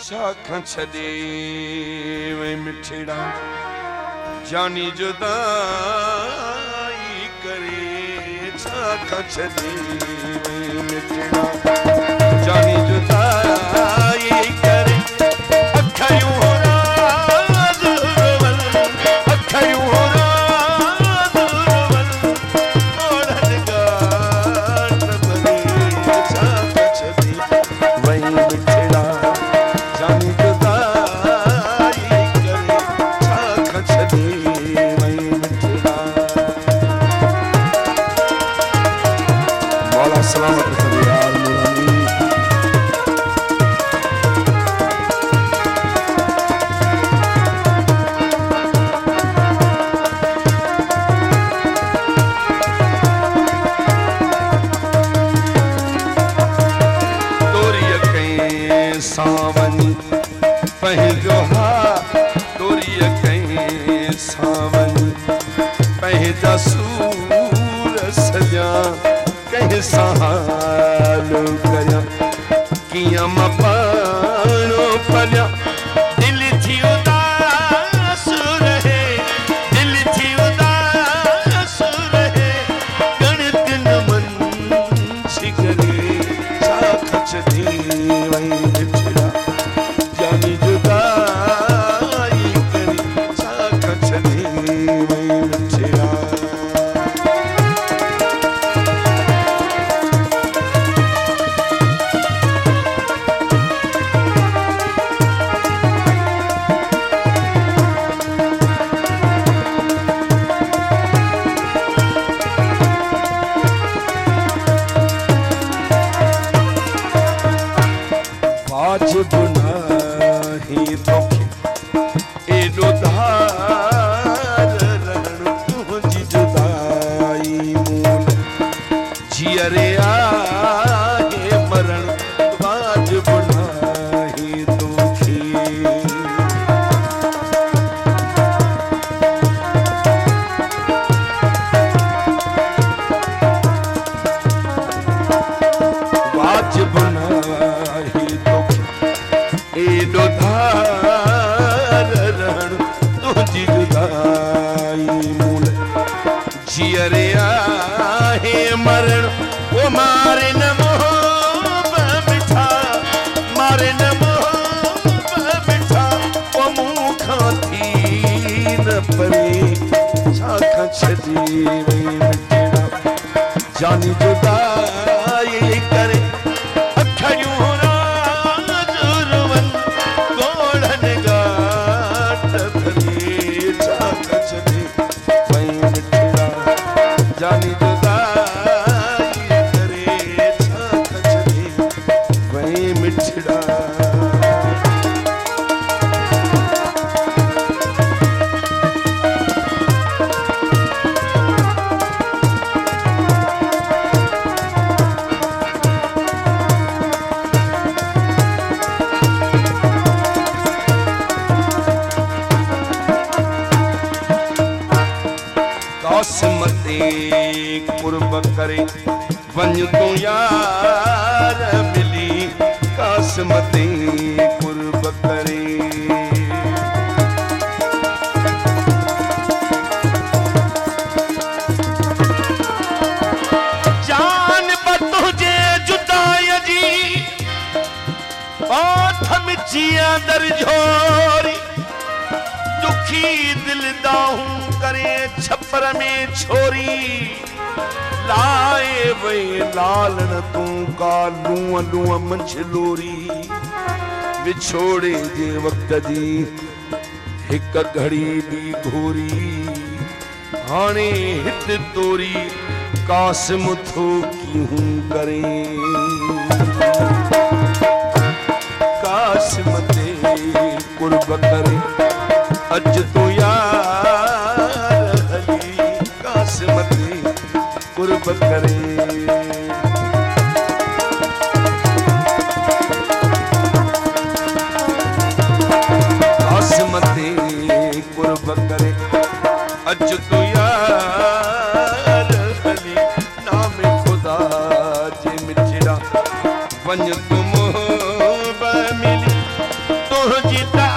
शाखां छॾे वे मिठड़ा जानी जुदाई करे शाखां छॾे वे मिठड़ा जानी जुदाई करे अखियूं राज़ रोवन अखियूं राज़ रोवन ओढ़न गाट बने शाखां छॾे वे मिठड़ा जानी जुदाई करे शाखां छॾे वे मिठड़ा। मौला सलामत रखे यार नूरानी। तोरीअ कई सावन पंहिंजो हा तोरीअ कई सावन पंहिंजा सूर सॼा कंहिं साल करियां कीअं मां पाणो पलियां दिल थी उदास रहे दिल थी उदास रहे गणित न मन करे शाखां छॾे वे मिठड़ा जानी जुदाई करे शाखां छॾे वे मिठड़ा। वाजिब नाही तोखे एॾो धार रहण तुंहिंजी जुदाई मूल जीअरे आहे मरण वाजिब नाही तोखे वाजिब नाही एॾो धार रहण तुंहिंजी जुदाई मूल जीअरे आहे मरण ओ मारे न मोह मिठा मारे न मोह मिठा ओ मूं खां थी न परे शाखां छॾे वे मिठड़ा जानी जुदाई करे अखियूं राज़ रोवन गोढ़न गाट भरे शाखां छॾे वे मिठड़ा जानी जुदाई करे शाखां छॾे वे मिठड़ा। कासिम ते कुर्ब करे वञ तूं यार मिली कासिम ते कुर्ब करे जान तुंहिंजे जुदाई जी बाथ मिची अंदर झोरी दुखी दिल दाहूं करे छपर में छोरी लाए वे लालन तूं का लूं लूं मंझलोरी विछोड़े जे वक्त जी हिक घड़ी भी घोरी हाणे हित तोरी कासिम थो कीहूं करे कासिम ते कुर्ब करे अज तो यार हली कासिम ते कुर्ब करे कासिम ते कुर्ब करे अज तो यार हली नाम खुदा जे मिठड़ा वञ तुम मिली जीता